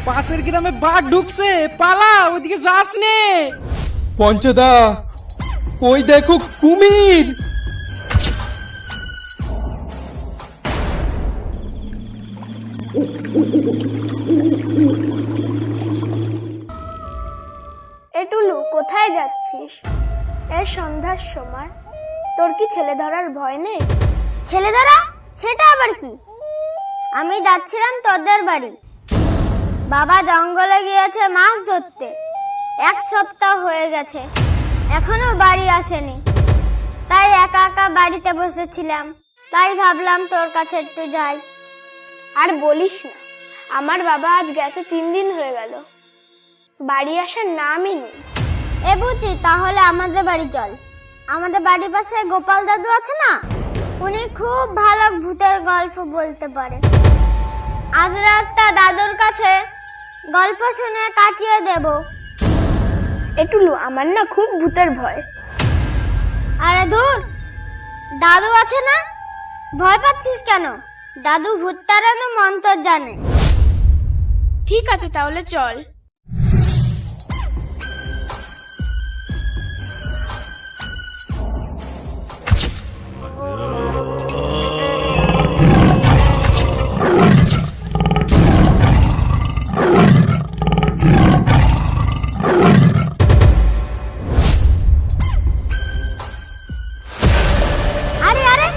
পাশের গ্রামে বাঘ ঢুকছে, পালা, ওইদিকে যাস নে। পঞ্চদা, ওই দেখো কুমির। এ টুলু, কোথায় যাচ্ছিস এই সন্ধ্যার সময়? তোর কি ছেলে ধরার ভয় নেই? ছেলে ধরা? সেটা আবার কি? আমি যাচ্ছিলাম তোদের বাড়ি। বাবা জঙ্গলে গিয়েছে মাছ ধরতে, 1 সপ্তাহ হয়ে গেছে, এখনো বাড়ি আসেনি। তাই একা একা বাড়িতে বসেছিলাম, তাই ভাবলাম তোর কাছে একটু যাই। আর বলিস না, আমার বাবা আজ গেছে 3 দিন হয়ে গেল, বাড়ি আসার নামই নেই। এ বুঝি, তাহলে আমাদের বাড়ি চল। আমাদের বাড়ির পাশে গোপাল দাদু আছে না, উনি খুব ভালো ভূতের গল্প বলতে পারে। আজ রাতটা দাদুর কাছে গল্প শুনে কাটিয়ে দেব। এ টুলু, আমার না খুব ভূতের ভয়। আরে ধুর, দাদু আছে না, ভয় পাচ্ছিস কেন? দাদু ভূত তাড়ানো মন্ত্র জানে। ঠিক আছে, তাহলে চল। আরে আরে,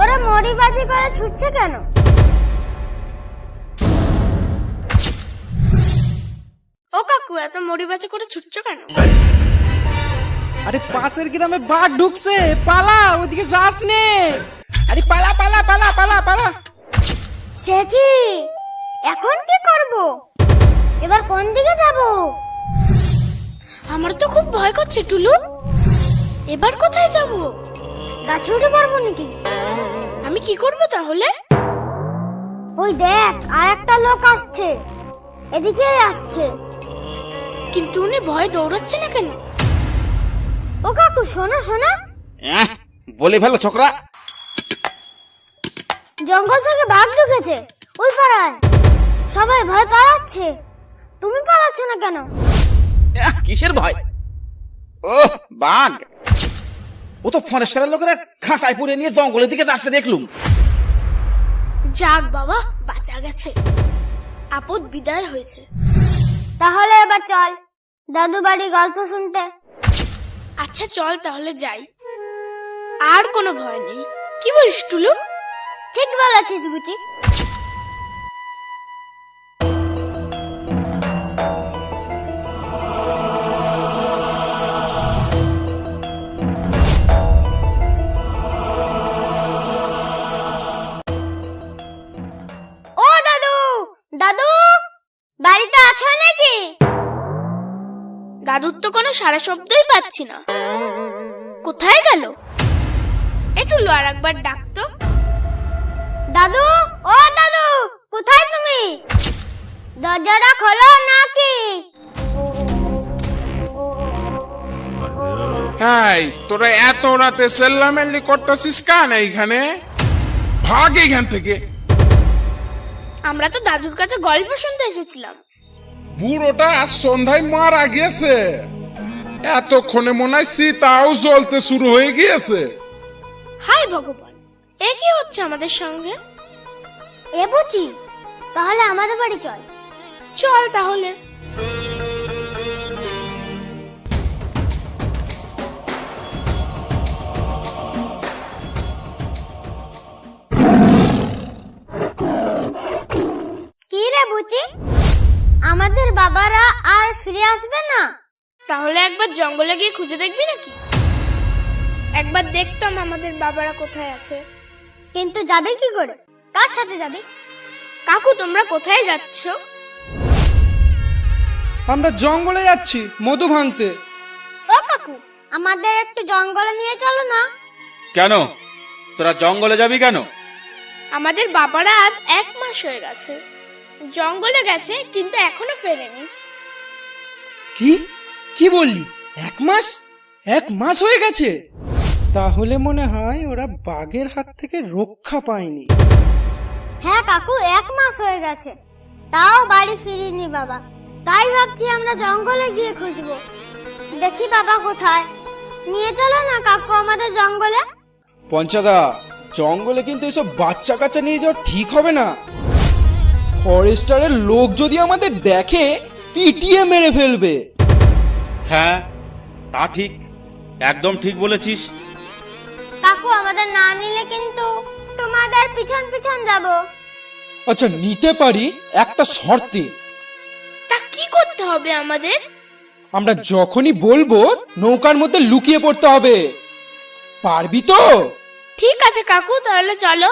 ওরা মরিবাজি করে ছুটছে কেন? ও কাকু, এত মরিবাচা করে ছুটছো কেন? আরে পাশের গ্রামে বাঘ ঢুকছে, পালা, ওইদিকে যাস নে। আরে পালা পালা পালা পালা পালা। সে কি, এখন কি করব? এবার কোন দিকে যাব? আমার তো খুব ভয় করছে টুলু, এবার কোথায় যাব? গাছে উঠে পারবো নাকি? আমি কি করব তাহলে? ওই দেখ, আর একটা লোক আসছে, এদিকেই আসছে। কিন্তু উনি ভয় দৌড়াচ্ছে না কেন? ও কাকু, শোনো শোনো, বলে ফেলো ছোকরা। জঙ্গল থেকে বাঘ ঢুকেছে ওই পাড়ায়, সবাই ভয় পালাচ্ছে। তুমি পালাচ্ছ না কেন? কিসের ভয়? ও বাঘ, ও তো ফরেস্টারের লোকেরা খাঁচায় পুরে নিয়ে জঙ্গলের দিকে যাচ্ছে দেখলুম। যাক বাবা, বাঁচা গেছে, আপদ বিদায় হয়েছে। তাহলে এবার চল দাদু বাড়ি গল্প শুনতে। আচ্ছা চল তাহলে যাই, আর কোনো ভয় নেই। কি বলিস টুলু? ঠিক বলেছিস বুচি। ও দাদু, দাদু বাড়িতে আছো নাকি? দাদুর তো কোনো সারা শব্দই পাচ্ছি না, কোথায় গেল? এ টুলু, আর একবার ডাকতো। দাদু, ও দাদু, কোথায় তুমি? দরজাটা খোলো নাকি? হাই, তোরা এত রাতে সেল্লামেল্লি করতেছিস কেন এইখানে? ভাগ এইখান থেকে। আমরা তো দাদুর কাছে গল্প শুনতে এসেছিলাম। বুড়োটা আজ সন্ধ্যায় মারা গেছে, এতক্ষণে মনে হয় সীতাও জ্বলতে শুরু হয়ে গিয়েছে। হায় ভগবান, এ কি হচ্ছে আমাদের সঙ্গে? এ বুচি, তাহলে আমাদের বাড়ি চল। চল তাহলে। কি রে বুচি, আমাদের বাবারা আর ফিরে আসবে না? তাহলে একবার জঙ্গলে গিয়ে খুঁজে দেখবি নাকি? একবার দেখতাম আমাদের বাবারা কোথায় আছে। কিন্তু যাবে কি করে? কার সাথে যাবে? কাকু, তোমরা কোথায় যাচ্ছ? আমরা জঙ্গলে যাচ্ছি মধু ভাঙতে। ও কাকু, আমাদের একটু জঙ্গলে নিয়ে চলো না। কেন, তোরা জঙ্গলে যাবি কেন? আমাদের বাবারা আজ 1 মাস হয়ে গেছে জঙ্গলে গেছে, কিন্তু এখনো ফেরেনি। কি কি বললি? 1 মাস? 1 মাস হয়ে গেছে? তাহলে মনে হয় ওরা বাঘের হাত থেকে রক্ষা পায়নি। হ্যাঁ কাকু, 1 মাস হয়ে গেছে। তাও বাড়ি ফিরিনি বাবা। তাই ভাবছি আমরা জঙ্গলে গিয়ে খুঁজবো। দেখি বাবা কোথায়। নিয়ে চলো না কাকু আমাদের জঙ্গলে। পঞ্চাদা, জঙ্গলে কিন্তু এসব বাচ্চা কাচ্চা নিয়ে যাওয়া ঠিক হবে না। ফরেস্টারের লোক যদি আমাদের দেখে পিটিয়ে মেরে ফেলবে। হ্যাঁ, তা ঠিক, একদম ঠিক বলেছিস। কাকু আমাদের না নিলে কিন্তু তোমাদের পিছন পিছন যাব। আচ্ছা, নিতে পারি, একটা শর্তে। তা কি করতে হবে আমাদের? আমরা যখনই বলবো নৌকার মধ্যে লুকিয়ে পড়তে হবে। পারবি তো? ঠিক আছে কাকু, তাহলে চলো।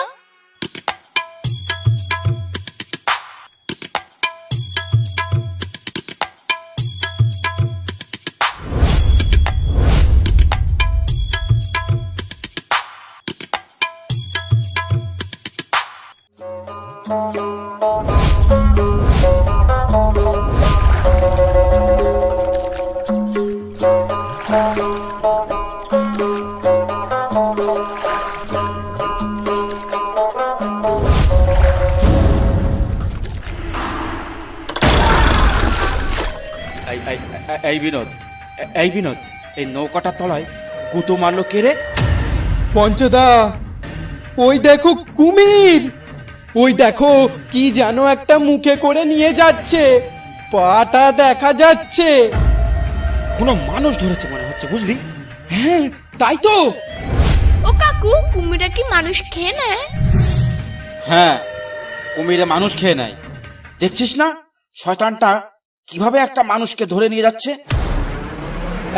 এই বিনোদ, এই নৌকাটার তলায় গুতো মারলো কে রে? পঞ্চদা, ওই দেখো কুমির। ওই দেখো কি যেন একটা মুখে করে নিয়ে যাচ্ছে, পাটা দেখা যাচ্ছে। কোনো মানুষ ধরেছে মনে হচ্ছে, বুঝলি? হ্যাঁ, তাই তো। ও কাকু, কুমিরা কি মানুষ খেয়ে নেয়? হ্যাঁ, কুমিরে মানুষ খেয়ে নেয়। দেখছিস না শয়তানটা কিভাবে একটা মানুষকে ধরে নিয়ে যাচ্ছে?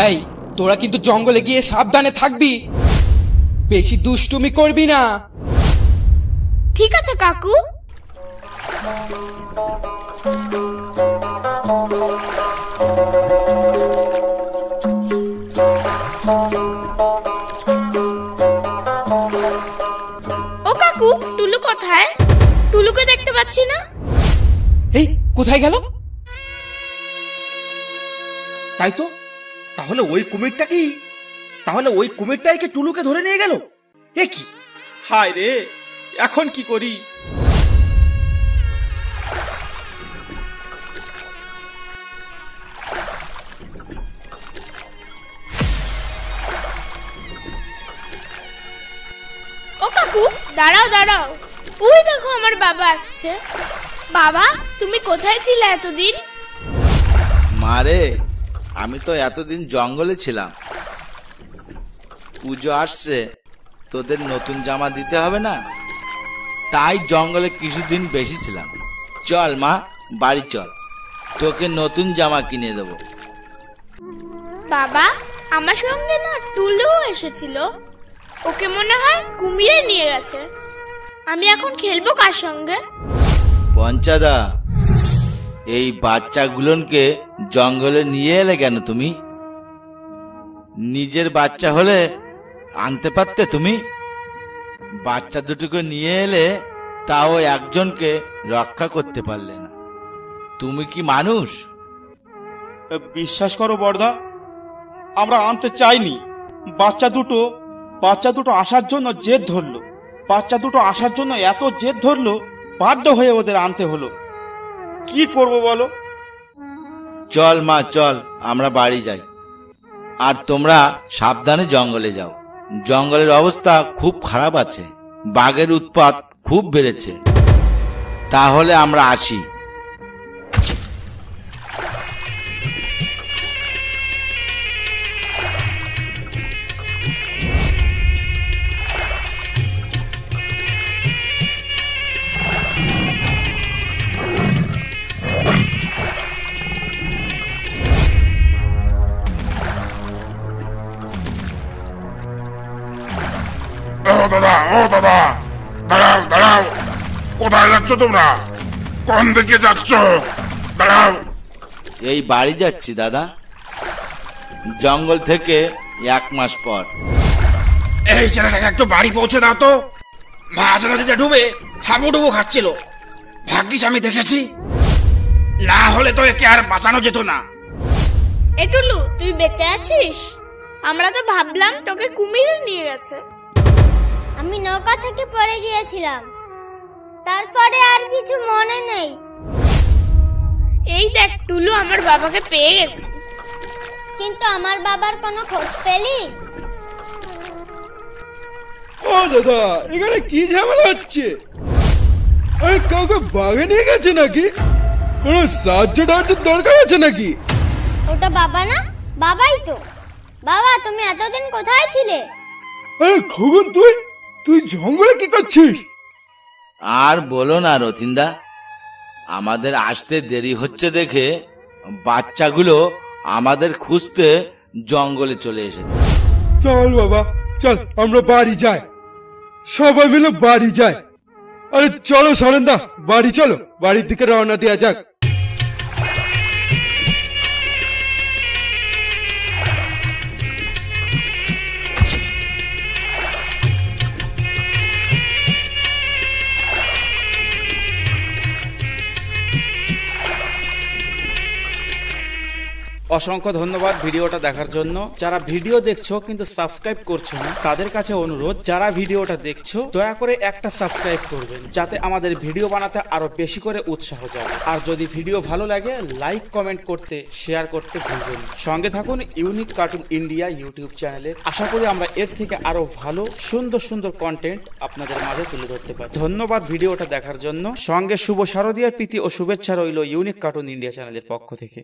এই, তোরা কিন্তু জঙ্গলে গিয়ে সাবধানে থাকবি, বেশি দুষ্টুমি করবি না। ঠিক আছে কাকু। ও কাকু, টুলু কোথায়? টুলুকে দেখতে পাচ্ছি না। এই, কোথায় গেল? তাই তো, তাহলে ওই কুমিরটাই কি টুলুকে ধরে নিয়ে গেল? এ কি, হায় রে, এখন কি করি? ও কাকু, দাঁড়াও দাঁড়াও, ওই দেখো আমার বাবা আসছে। বাবা, তুমি কোথায় ছিলে এতদিন? মারে, আমি তো এতদিন জঙ্গলে ছিলাম। পুজো আসছে, তোদের নতুন জামা দিতে হবে না, তাই জঙ্গলে কিছুদিন বেশি ছিলাম। চল মা, বাড়ি চল, তোকে নতুন জামা কিনে দেবো। বাবা, আমার সঙ্গে না টুলুও এসেছিল। ওকে মনে হয় কুমিরে নিয়ে গেছে। আমি এখন খেলবো কার সঙ্গে? পঞ্চাদা, এই বাচ্চাগুলোকে জঙ্গলে নিয়ে এলে কেন তুমি? নিজের বাচ্চা হলে আনতে পারতে তুমি। বাচ্চা দুটোকে নিয়ে এলে, তাও একজনকে রক্ষা করতে পারলে না। তুমি কি মানুষ? বিশ্বাস করো বড়দা, আমরা আনতে চাইনি। বাচ্চা দুটো আসার জন্য জেদ ধরলো। এত জেদ ধরলো, বাধ্য হয়ে ওদের আনতে হলো। কি করব বলো? চল মা, চল, আমরা বাড়ি যাই। আর তোমরা সাবধানে জঙ্গলে যাও। জঙ্গলের অবস্থা খুব খারাপ আছে, বাঘের উৎপাত খুব বেড়েছে। তাহলে আমরা আসি। দাদা, দাঁড়াও। কোথায় যাচ্ছ তোমরা? কোন দিকে যাচ্ছ? দাঁড়াও। এই বাড়ি যাচ্ছি দাদা, জঙ্গল থেকে 1 মাস পর। এই ছেলেটাকে একটু বাড়ি পৌঁছে দাও তো। মাঝ নদীতে ডুবে হাবুডুবু খাচ্ছিল। ভাগ্যিস আমি দেখেছি, না হলে তো একে আর বাঁচানো যেত না। এ টুলু, তুই বেঁচে আছিস? আমরা তো ভাবলাম তোকে কুমিরে নিয়ে গেছে। আমি নৌকা থেকে পড়ে গিয়েছিলাম, তারপরে আর কিছু মনে নেই। এই দেখ টুলু আমার বাবাকে পেয়ে গেছে। কিন্তু আমার বাবার কোনো খোঁজ পেলি? ও দাদা, এখানে কি ঝামেলা হচ্ছে? আরে কাউকে বাগে নিয়ে গেছে নাকি? কোনো সাহায্য টাহায্যের দরকার আছে নাকি? ওটা বাবা না? বাবাই তো। বাবা, তুমি এতদিন কোথায় ছিলে? আরে খগন, তুই জঙ্গলে কি করছিস? আর বলো না রতিনদা, আমাদের আসতে দেরি হচ্ছে দেখে বাচ্চাগুলো আমাদের খুঁজতে জঙ্গলে চলে এসেছে। চল বাবা, চল আমরা বাড়ি যাই, সবাই মিলে বাড়ি যাই। আরে চলো সারেন্দা, বাড়ি চলো, বাড়ির দিকে রওনা দেওয়া যাক। অসংখ্য ধন্যবাদ ভিডিওটা দেখার জন্য। যারা ভিডিও দেখছো কিন্তু সাবস্ক্রাইব করছো না, তাদের কাছে অনুরোধ, যারা ভিডিওটা দেখছো দয়া করে একটা সাবস্ক্রাইব করবেন, যাতে আমাদের ভিডিও বানাতে আরো বেশি করে উৎসাহ যাবে। আর যদি ভিডিও ভালো লাগে লাইক কমেন্ট করতে, শেয়ার করতে ভুলবেন না। সঙ্গে থাকুন ইউনিক কার্টুন ইন্ডিয়া ইউটিউব চ্যানেলে। আশা করি আমরা এর থেকে আরো ভালো সুন্দর সুন্দর কন্টেন্ট আপনাদের মাঝে তুলে ধরতে পারি। ধন্যবাদ ভিডিওটা দেখার জন্য। সঙ্গে শুভ শারদীয়ার প্রীতি ও শুভেচ্ছা রইল ইউনিক কার্টুন ইন্ডিয়া চ্যানেলের পক্ষ থেকে।